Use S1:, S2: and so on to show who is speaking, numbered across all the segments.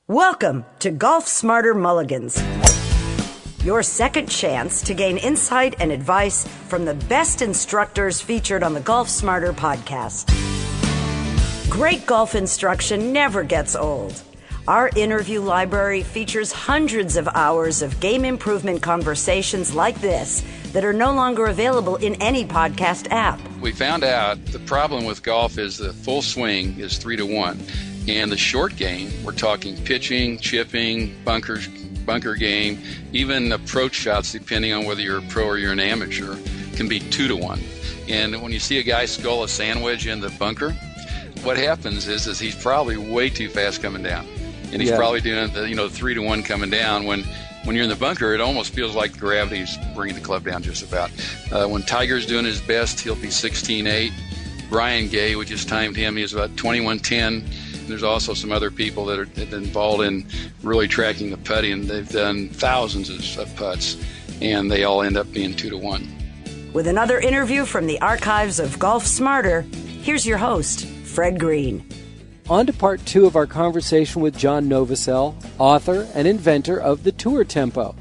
S1: Welcome to Golf Smarter Mulligans, your second chance to gain insight and advice from the best instructors featured on the Golf Smarter podcast. Great golf instruction never gets old. Our interview library features hundreds of hours of game improvement conversations like this that are no longer available in any podcast app.
S2: We found out the problem with golf is the full swing is 3-1. And the short game, we're talking pitching, chipping, bunker game, even approach shots, depending on whether you're a pro or you're an amateur, can be 2-1. And when you see a guy skull a sandwich in the bunker, what happens is he's probably way too fast coming down. And he's probably doing the 3-1 coming down. When you're in the bunker, it almost feels like gravity's bringing the club down just about. When Tiger's doing his best, he'll be 16-8. Brian Gay, we just timed him, he was about 21-10. There's also some other people that have been involved in really tracking the putting, and they've done thousands of putts, and they all end up being 2-1.
S1: With another interview from the archives of Golf Smarter, here's your host, Fred Green.
S3: On to part 2 of our conversation with John Novosel, author and inventor of the Tour Tempo.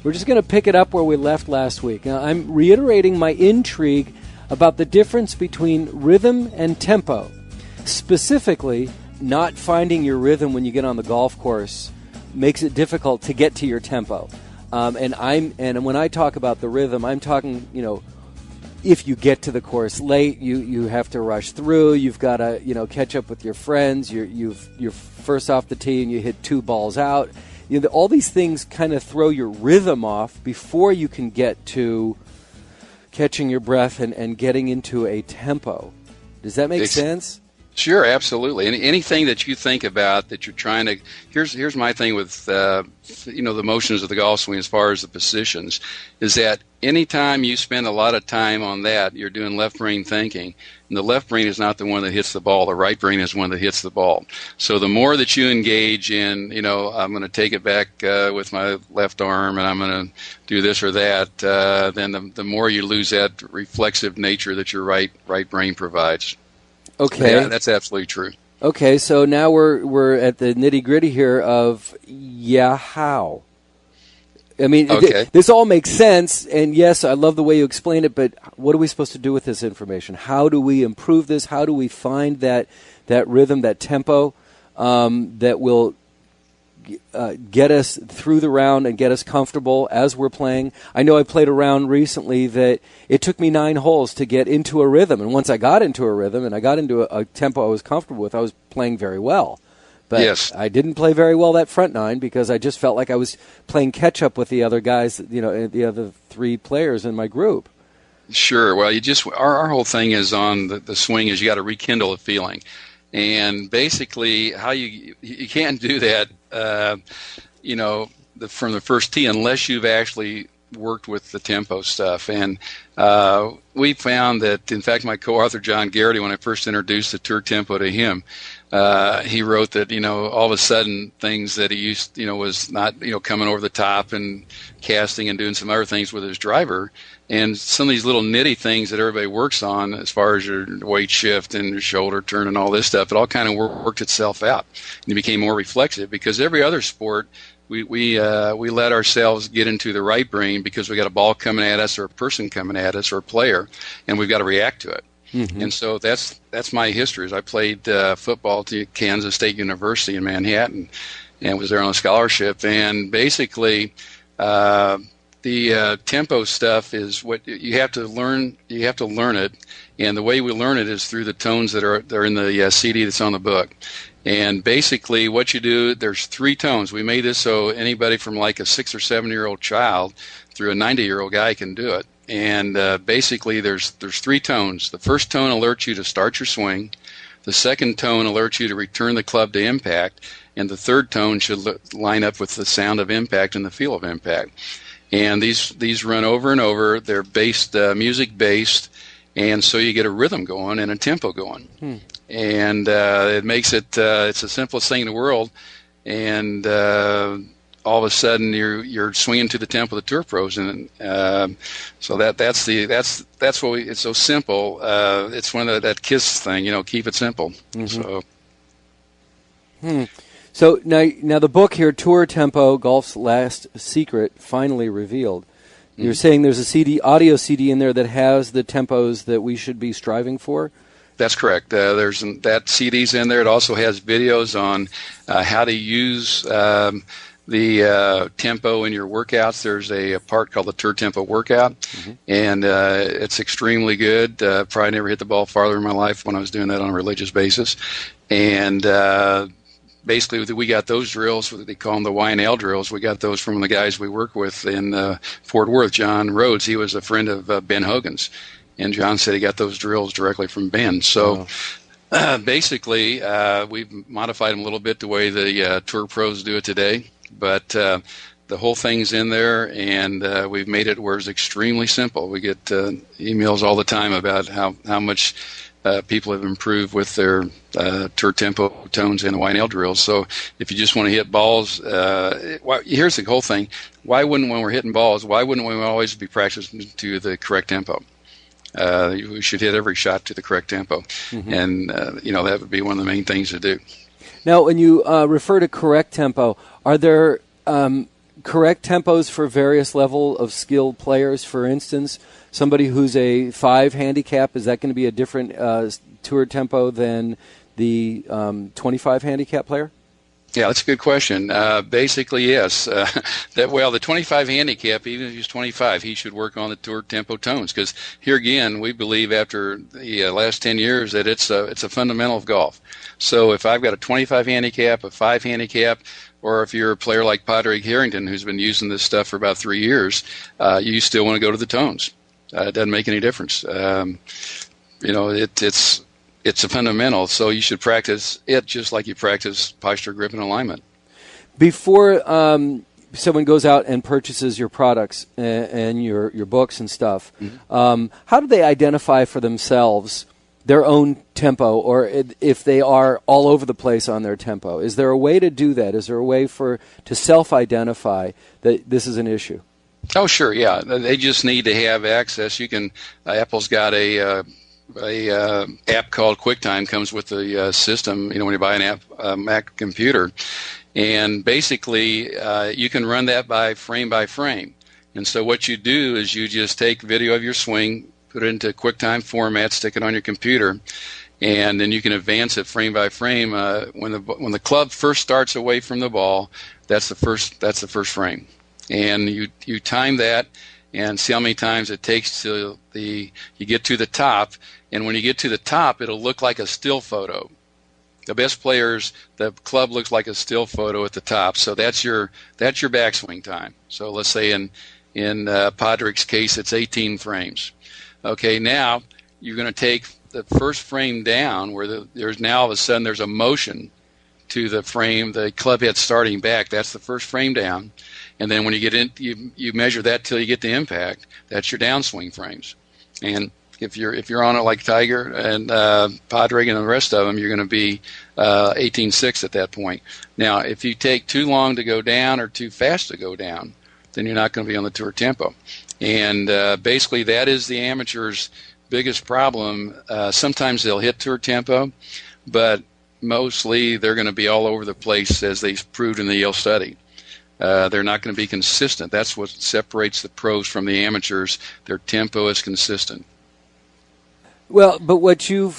S3: We're just going to pick it up where we left last week. Now, I'm reiterating my intrigue about the difference between rhythm and tempo. Specifically, not finding your rhythm when you get on the golf course makes it difficult to get to your tempo. And when I talk about the rhythm, I'm talking, if you get to the course late, you have to rush through. You've got to, catch up with your friends. You're first off the tee and you hit 2 balls out. All these things kind of throw your rhythm off before you can get to catching your breath and getting into a tempo. Does that make sense?
S2: Sure, absolutely. And anything that you think about that you're trying to, here's my thing with the motions of the golf swing as far as the positions, is that anytime you spend a lot of time on that, you're doing left brain thinking. And the left brain is not the one that hits the ball. The right brain is the one that hits the ball. So the more that you engage in, I'm going to take it back with my left arm and I'm going to do this or that, then the more you lose that reflexive nature that your right brain provides.
S3: Okay.
S2: Yeah, that's absolutely true.
S3: Okay, so now we're at the nitty-gritty here of, how? I mean, this all makes sense, and yes, I love the way you explain it, but what are we supposed to do with this information? How do we improve this? How do we find that rhythm, that tempo that will get us through the round and get us comfortable as we're playing? I know I played a round recently that it took me 9 holes to get into a rhythm, and once I got into a rhythm and I got into a tempo I was comfortable with, I was playing very well. But
S2: yes.
S3: I didn't play very well that front 9 because I just felt like I was playing catch-up with the other guys, the other 3 players in my group.
S2: Sure. Well, our whole thing is on the swing is you got to rekindle a feeling. And basically, how you can't do that, from the first tee unless you've actually worked with the tempo stuff. And we found that, in fact, my co-author John Garrity, when I first introduced the Tour Tempo to him, he wrote that all of a sudden things that he used was not coming over the top and casting and doing some other things with his driver. And some of these little nitty things that everybody works on as far as your weight shift and your shoulder turn and all this stuff, it all kind of worked itself out. And it became more reflexive because every other sport, we let ourselves get into the right brain because we got a ball coming at us or a person coming at us or a player, and we've got to react to it. Mm-hmm. And so that's my history. I played football to Kansas State University in Manhattan and was there on a scholarship. And basically the tempo stuff is what you have to learn. You have to learn it, and the way we learn it is through the tones that are in the CD that's on the book. And basically, what you do, there's 3 tones. We made this so anybody from like a 6 or 7-year-old child through a 90-year-old guy can do it. And basically, there's 3 tones. The first tone alerts you to start your swing. The second tone alerts you to return the club to impact, and the third tone should line up with the sound of impact and the feel of impact. And these run over and over. They're based music based, and so you get a rhythm going and a tempo going. And it makes it's the simplest thing in the world. And all of a sudden you're swinging to the tempo of the tour pros, and so that's what it's so simple. It's one of that KISS thing, keep it simple.
S3: Mm-hmm. So now the book here, Tour Tempo, Golf's Last Secret, finally revealed. You're saying there's a audio CD in there that has the tempos that we should be striving for?
S2: That's correct. That CD's in there. It also has videos on how to use the tempo in your workouts. There's a part called the Tour Tempo Workout, and it's extremely good. Probably never hit the ball farther in my life when I was doing that on a religious basis. And basically, we got those drills. They call them the Y&L drills. We got those from the guys we work with in Fort Worth. John Rhodes, he was a friend of Ben Hogan's. And John said he got those drills directly from Ben. So basically, we've modified them a little bit the way the tour pros do it today. But the whole thing's in there, and we've made it where it's extremely simple. We get emails all the time about how much people have improved with their tour tempo tones and the Y&L drills. So if you just want to hit balls, here's the whole thing. When we're hitting balls, why wouldn't we always be practicing to the correct tempo? We should hit every shot to the correct tempo, and that would be one of the main things to do.
S3: Now, when you refer to correct tempo, are there correct tempos for various level of skilled players? For instance, somebody who's a 5 handicap, is that going to be a different tour tempo than the 25 handicap player?
S2: Yeah, that's a good question. Basically, yes. The 25 handicap, even if he's 25, he should work on the tour tempo tones, because here again, we believe after the last 10 years that it's a fundamental of golf. So if I've got a 25 handicap, a 5 handicap, or if you're a player like Padraig Harrington who's been using this stuff for about 3 years, you still want to go to the tones. It doesn't make any difference. It's a fundamental, so you should practice it just like you practice posture, grip, and alignment.
S3: Before someone goes out and purchases your products and your books and stuff, how do they identify for themselves their own tempo, or if they are all over the place on their tempo? Is there a way to do that? Is there a way to self-identify that this is an issue?
S2: Oh, sure, yeah. They just need to have access. Apple's got a app called QuickTime, comes with the system, when you buy an Mac computer. And basically, you can run that by frame. And so what you do is you just take video of your swing, put it into QuickTime format, stick it on your computer, and then you can advance it frame by frame. When the club first starts away from the ball, that's the first frame. And you time that and see how many times it takes till you get to the top. And when you get to the top, it'll look like a still photo. The best players, the club looks like a still photo at the top. So that's your backswing time. So let's say in Padraig's case, it's 18 frames. Okay, now you're going to take the first frame down where there's now all of a sudden there's a motion to the frame, the club head starting back. That's the first frame down. And then when you get in, you measure that till you get to impact. That's your downswing frames. And if you're on it like Tiger and Padraig and the rest of them, you're going to be 18.6 at that point. Now, if you take too long to go down or too fast to go down, then you're not going to be on the tour tempo. And basically, that is the amateur's biggest problem. Sometimes they'll hit tour tempo, but mostly they're going to be all over the place, as they proved in the Yale study. They're not going to be consistent. That's what separates the pros from the amateurs. Their tempo is consistent.
S3: Well, but what you've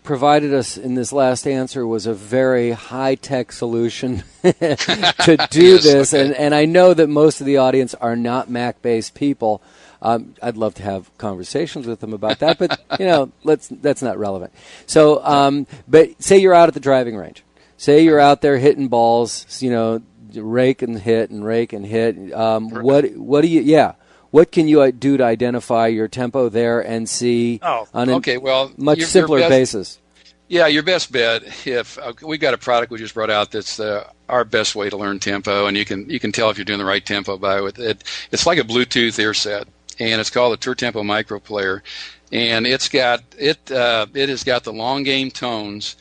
S3: provided us in this last answer was a very high-tech solution to do this, okay. and I know that most of the audience are not Mac-based people. I'd love to have conversations with them about that, but that's not relevant. So, but say you're out at the driving range. Say you're out there hitting balls, rake and hit and rake and hit. What do you? Yeah. What can you do to identify your tempo there and see on a much simpler basis?
S2: Yeah, your best bet, if we've got a product we just brought out that's our best way to learn tempo, and you can tell if you're doing the right tempo by it. It's like a Bluetooth ear set, and it's called a Tour Tempo Micro Player, and it has got the long game tones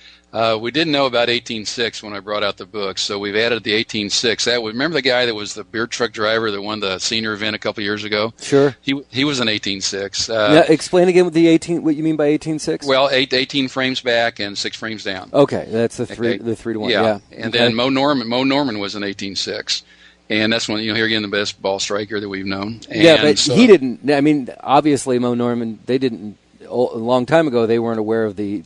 S2: We didn't know about 18.6 when I brought out the book, so we've added the 18.6. Remember the guy that was the beer truck driver that won the senior event a couple years ago?
S3: Sure.
S2: He was an 18.6.
S3: Now, explain again what you mean by 18.6.
S2: Well, 18 frames back and 6 frames down.
S3: Okay, that's the 3 to 1. Yeah.
S2: And then Mo Norman was an 18.6. And that's when, here again, the best ball striker that we've known. And
S3: but he didn't. I mean, obviously, Mo Norman, they didn't, a long time ago, they weren't aware of the,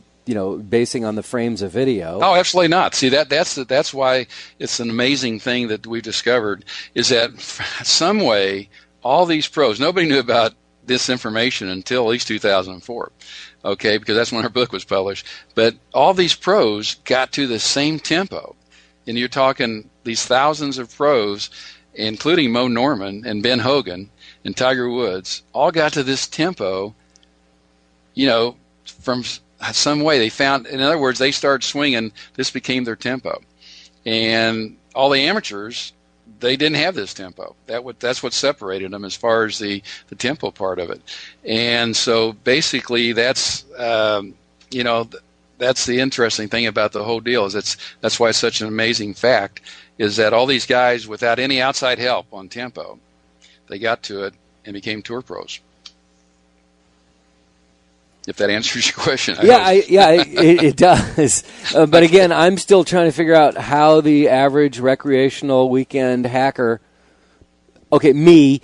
S3: basing on the frames of video.
S2: Oh, absolutely not. See, that's why it's an amazing thing that we've discovered, is that some way, all these pros, nobody knew about this information until at least 2004, okay, because that's when our book was published. But all these pros got to the same tempo. And you're talking these thousands of pros, including Mo Norman and Ben Hogan and Tiger Woods, all got to this tempo, from some way. They found, in other words, they started swinging, this became their tempo. And all the amateurs, they didn't have this tempo. That's what separated them as far as the tempo part of it. And so basically that's, that's the interesting thing about the whole deal, is that's why it's such an amazing fact, is that all these guys, without any outside help on tempo, they got to it and became tour pros. If that answers your question. It
S3: does. But again, I'm still trying to figure out how the average recreational weekend hacker, me,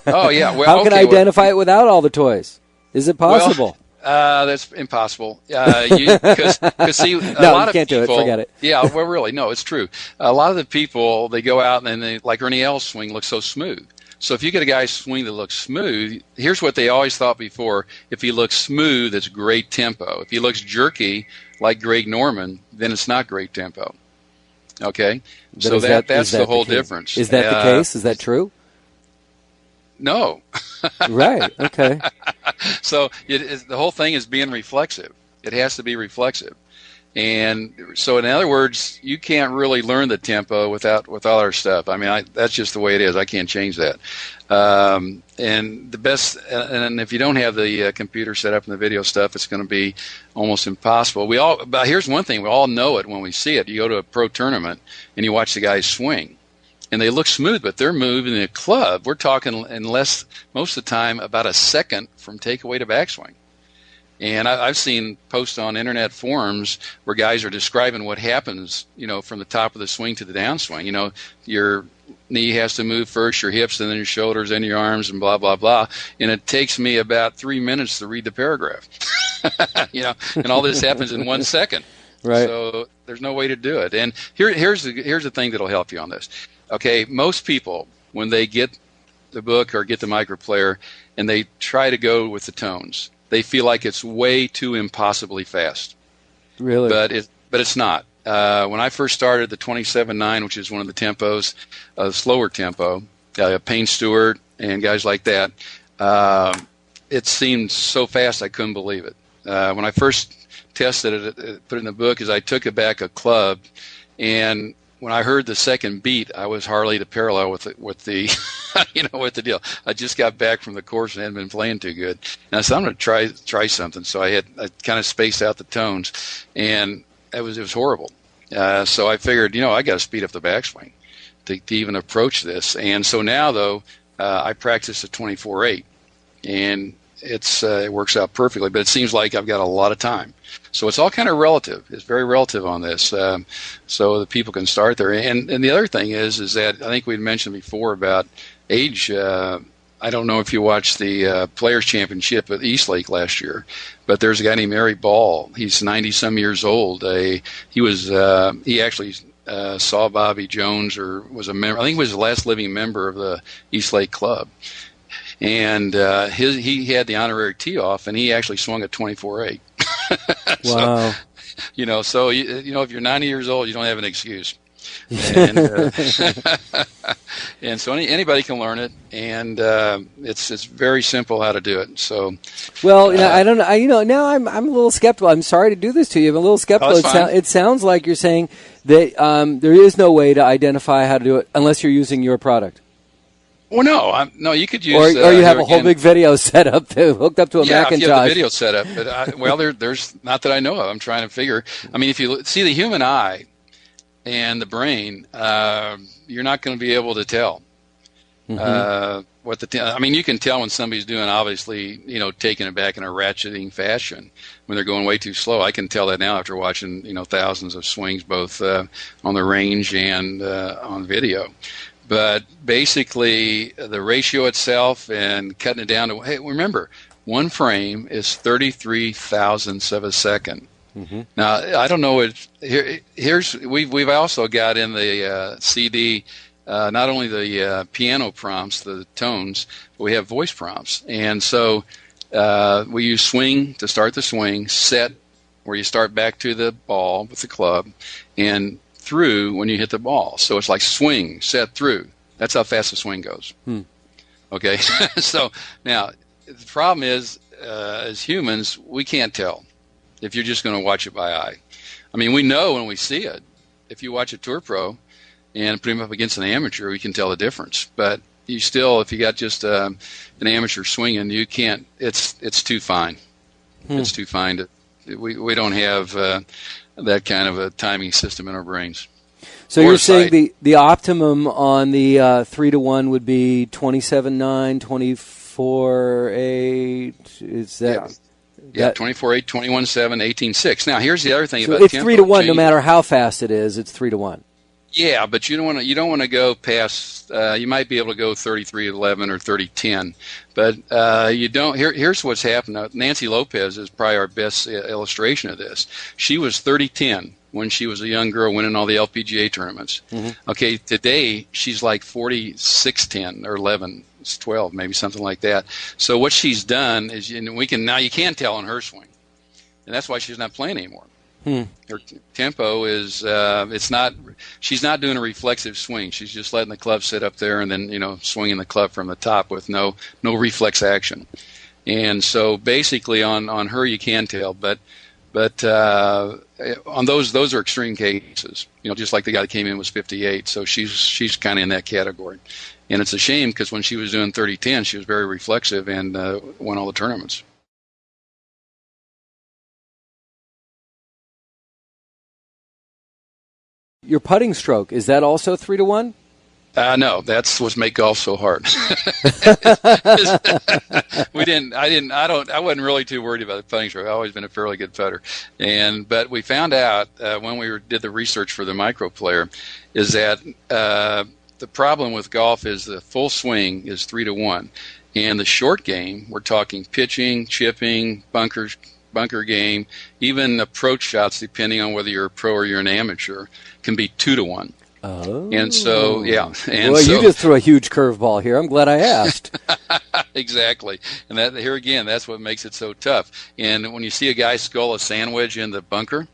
S2: oh yeah, well,
S3: how can I identify it without all the toys? Is it possible?
S2: That's impossible. Because see, a lot
S3: you can't
S2: of people,
S3: do it. Forget it.
S2: Yeah, well, really, no, it's true. A lot of the people, they go out and they, like Ernie L's swing looks so smooth. So if you get a guy's swing that looks smooth, here's what they always thought before: if he looks smooth, it's great tempo. If he looks jerky, like Greg Norman, then it's not great tempo. Okay,
S3: but
S2: so that's the whole difference.
S3: Is that the case? Is that true?
S2: No.
S3: Right. Okay.
S2: So the whole thing is being reflexive. It has to be reflexive. And so, in other words, you can't really learn the tempo without all our stuff. I mean, that's just the way it is. I can't change that. And the best, and if you don't have the computer set up and the video stuff, it's going to be almost impossible. But here's one thing: we all know it when we see it. You go to a pro tournament and you watch the guys swing, and they look smooth, but they're moving the club. We're talking in most of the time, about a second from takeaway to backswing. And I've seen posts on internet forums where guys are describing what happens, from the top of the swing to the downswing. Your knee has to move first, your hips, and then your shoulders, and your arms, and blah, blah, blah. And it takes me about 3 minutes to read the paragraph. And all this happens in 1 second.
S3: Right.
S2: So there's no way to do it. And here's the thing that'll help you on this. Okay, most people, when they get the book or get the microplayer and they try to go with the tones, they feel like it's way too impossibly fast.
S3: Really?
S2: But it's not. When I first started the 27.9, which is one of the tempos, slower tempo, Payne Stewart and guys like that, it seemed so fast I couldn't believe it. When I first tested it, put it in the book, is I took it back a club, and when I heard the second beat, I was hardly to parallel with the with the deal. I just got back from the course and hadn't been playing too good. And I said, I'm going to try something. So I kind of spaced out the tones, and it was horrible. So I figured, I got to speed up the backswing to even approach this. And so now, though, I practice at 24.8, and it works out perfectly. But it seems like I've got a lot of time. So it's all kind of relative. It's very relative on this, so that people can start there. And the other thing is that I think we'd mentioned before about age. I don't know if you watched the Players' Championship at Eastlake last year, but there's a guy named Mary Ball. He's 90-some years old. He actually saw Bobby Jones, or was a member. I think he was the last living member of the Eastlake Club. And he had the honorary tee off, and he actually swung at 24.8.
S3: Wow.
S2: So if you're 90 years old, you don't have an excuse. And, and so anybody can learn it, and it's very simple how to do it. So,
S3: well, I don't know. Now I'm a little skeptical. I'm sorry to do this to you. I'm a little skeptical. It sounds like you're saying that there is no way to identify how to do it unless you're using your product.
S2: Well, no, you could use.
S3: Or you have a whole big video set up hooked up to a Macintosh.
S2: Yeah, if you have the video set up. But there's not that I know of. I'm trying to figure. I mean, if you see the human eye and the brain, you're not going to be able to tell. I mean, you can tell when somebody's doing, obviously, taking it back in a ratcheting fashion when they're going way too slow. I can tell that now after watching, thousands of swings, both on the range and on video. But basically, the ratio itself and cutting it down to, hey, remember, one frame is 33 thousandths of a second. Now, I don't know. We've also got in the CD. Not only the piano prompts, the tones, but we have voice prompts. And so we use swing to start the swing, set where you start back to the ball with the club, and through when you hit the ball. So it's like swing, set, through. That's how fast the swing goes. Okay? So now the problem is, as humans, we can't tell if you're just going to watch it by eye. I mean, we know when we see it. If you watch a tour pro and put him up against an amateur, we can tell the difference. But you still, if you got just an amateur swinging, you can't. It's too fine. It's too fine. We don't have that kind of a timing system in our brains.
S3: So you're saying the optimum on the 3-to-1 would be 27.9, 24.8. Is that?
S2: Yeah, 24.8, 21.7, 18.6. Now here's the other thing about
S3: it's
S2: tempo
S3: 3-to-1. No matter how fast it is, it's 3-to-1. Yeah,
S2: but you don't want to go past. You might be able to go 33.11 or 30.10, but you don't. Here's what's happened. Nancy Lopez is probably our best illustration of this. She was 30.10 when she was a young girl winning all the LPGA tournaments. Okay, today she's like 46.10 or 11. It's 12, maybe something like that. So what she's done is, you can't tell on her swing, and that's why she's not playing anymore. Her tempo is she's not doing a reflexive swing. She's just letting the club sit up there and then swinging the club from the top with no reflex action. And so basically on her you can tell, but on those are extreme cases. Just like the guy that came in was 58, so she's kind of in that category. And it's a shame because when she was doing 30-10, she was very reflexive and won all the tournaments.
S3: Your putting stroke, is that also 3-to-1?
S2: No, that's what make golf so hard. I wasn't really too worried about the putting stroke. I've always been a fairly good putter. But we found out when we did the research for the micro player is that the problem with golf is the full swing is 3-to-1. And the short game, we're talking pitching, chipping, bunker game, even approach shots, depending on whether you're a pro or you're an amateur, can be 2-to-1.
S3: Oh.
S2: And so, yeah. And
S3: well, you just threw a huge curveball here. I'm glad I asked.
S2: Exactly. And that here again, that's what makes it so tough. And when you see a guy skull a sandwich in the bunker,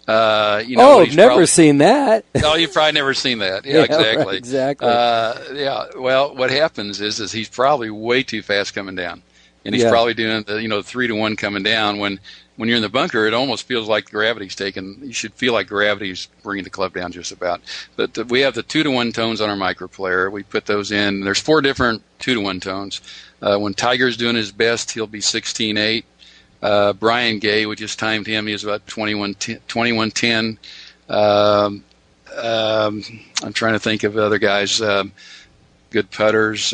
S3: I've never seen that.
S2: Oh, you've probably never seen that. Yeah, exactly.
S3: Right, exactly.
S2: Well, what happens is he's probably way too fast coming down. And he's probably doing the 3-to-1 coming down. When you're in the bunker, it almost feels like gravity's taken. You should feel like gravity's bringing the club down just about. But we have the 2-to-1 tones on our micro player. We put those in. There's 4 different 2-to-1 tones. When Tiger's doing his best, he'll be 16.8. Brian Gay, we just timed him. He was about 21.10. I'm trying to think of other guys, good putters.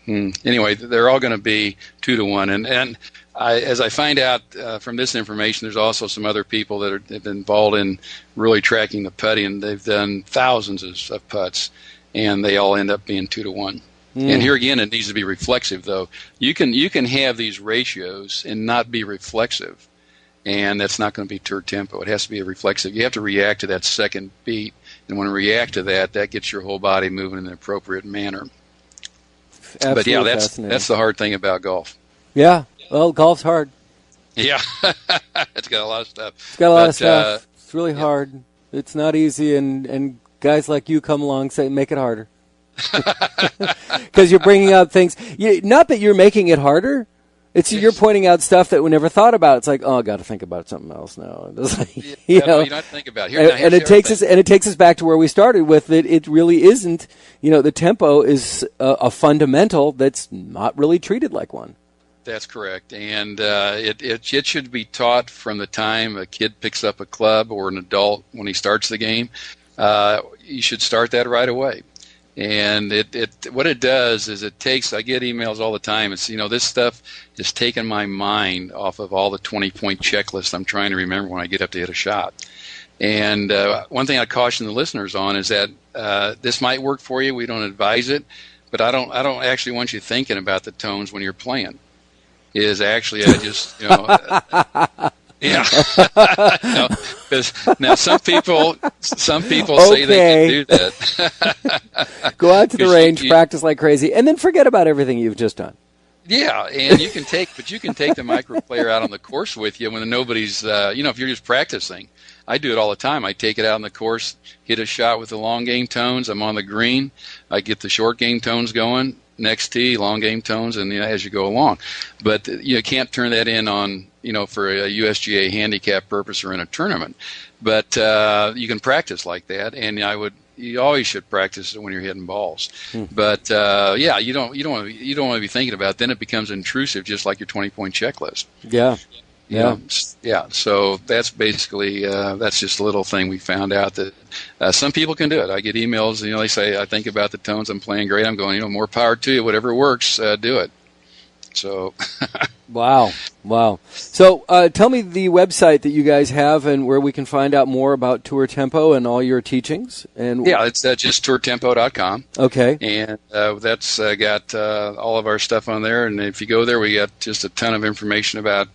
S2: Anyway, they're all going to be 2-to-1. And as I find out from this information, there's also some other people that have been involved in really tracking the putting. They've done thousands of putts, and they all end up being 2-to-1. And here again, it needs to be reflexive, though. You can have these ratios and not be reflexive, and that's not going to be tour tempo. It has to be a reflexive. You have to react to that second beat, and when you react to that, that gets your whole body moving in an appropriate manner.
S3: Absolutely.
S2: But yeah, that's the hard thing about golf.
S3: Yeah, well, golf's hard.
S2: Yeah, it's got a lot of stuff.
S3: It's got a lot of stuff. It's really hard. It's not easy, and guys like you come along and make it harder. Because you're bringing out things. Not that you're making it harder. You're pointing out stuff that we never thought about. It's like, oh, I got to think about something else now. It's like,
S2: you don't have to think about it.
S3: And it takes us back to where we started with it. It really isn't. The tempo is a fundamental that's not really treated like one.
S2: That's correct, and it should be taught from the time a kid picks up a club or an adult when he starts the game. You should start that right away. And what it does is I get emails all the time. It's, this stuff has taken my mind off of all the 20-point checklists I'm trying to remember when I get up to hit a shot. And one thing I caution the listeners on is that this might work for you. We don't advise it, but I don't actually want you thinking about the tones when you're playing. Is actually I just yeah. No, because now some people say they can do that.
S3: Go out to the range, practice like crazy, and then forget about everything you've just done.
S2: Yeah, and you can take the micro player out on the course with you when nobody's if you're just practicing. I do it all the time. I take it out on the course, hit a shot with the long game tones. I'm on the green. I get the short game tones going. Next tee, long game tones, and as you go along. But you can't turn that in on, for a USGA handicap purpose or in a tournament. But you can practice like that, and you always should practice it when you're hitting balls. But you don't want to be thinking about it. Then it becomes intrusive, just like your 20-point checklist.
S3: Yeah.
S2: So that's basically that's just a little thing we found out that some people can do it. I get emails, they say, I think about the tones, I'm playing great. I'm going, more power to you. Whatever works, do it. So.
S3: Wow. So tell me the website that you guys have and where we can find out more about Tour Tempo and all your teachings. And
S2: it's just tourtempo.com.
S3: Okay.
S2: And that's got all of our stuff on there. And if you go there, we got just a ton of information about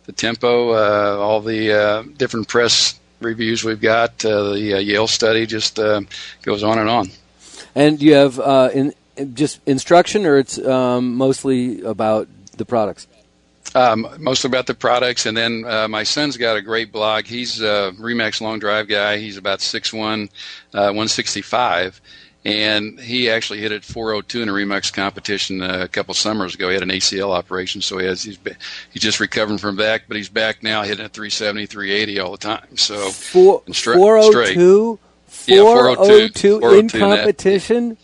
S2: the tempo, all the different press reviews we've got. The Yale study just goes on and on. And
S3: you have just instruction, or it's mostly about the products?
S2: Mostly about the products, and then my son's got a great blog. He's a Remax long drive guy. He's about 6'1", 165, and he actually hit it 402 in a Remax competition a couple summers ago. He had an ACL operation, so he's just recovering from that, but he's back now hitting at 370, 380 all the time. So
S3: 402? 402 in competition?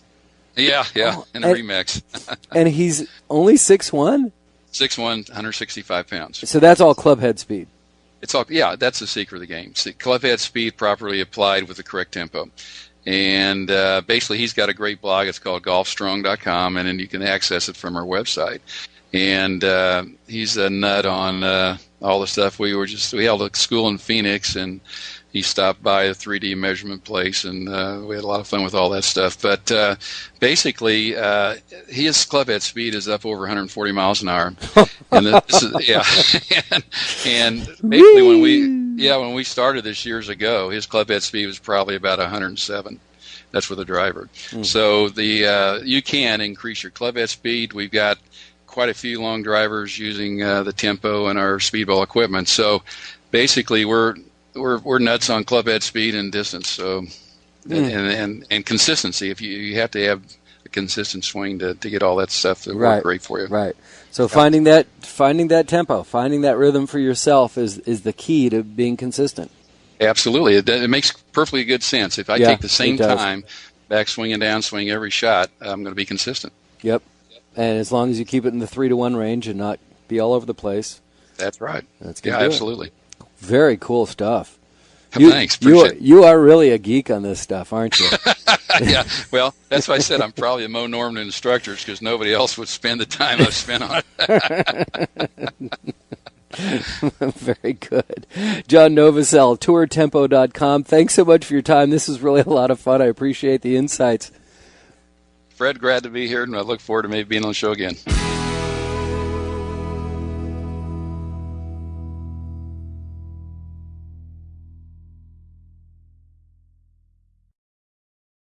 S2: Yeah, in a Remax.
S3: And he's only 6'1"?
S2: 6'1", 165 pounds.
S3: So that's all club head speed?
S2: That's the secret of the game. Club head speed properly applied with the correct tempo. And basically he's got a great blog. It's called golfstrong.com, and then you can access it from our website. And he's a nut on all the stuff. We held a school in Phoenix, and he stopped by a 3D measurement place, and we had a lot of fun with all that stuff. But basically, his club head speed is up over 140 miles an hour. And and basically when we started this years ago, his club head speed was probably about 107. That's with a driver. So you can increase your club head speed. We've got quite a few long drivers using the tempo and our speedball equipment. So basically, we're nuts on club head speed and distance, so and consistency. If you have to have a consistent swing to get all that stuff to work great for you.
S3: Right. So finding that tempo, finding that rhythm for yourself is the key to being consistent.
S2: Absolutely, it makes perfectly good sense. If I take the same time, back swing and down swing every shot, I'm going to be consistent. Yep.
S3: And as long as you keep it in the 3-to-1 range and not be all over the place.
S2: That's right.
S3: That's good.
S2: Yeah, absolutely.
S3: Very cool stuff.
S2: Thanks.
S3: You are really a geek on this stuff, aren't you?
S2: Yeah. Well, that's why I said I'm probably a Mo Norman instructor, because nobody else would spend the time I've spent on it.
S3: Very good. John Novosel, tourtempo.com. Thanks so much for your time. This is really a lot of fun. I appreciate the insights.
S2: Fred, glad to be here, and I look forward to maybe being on the show again.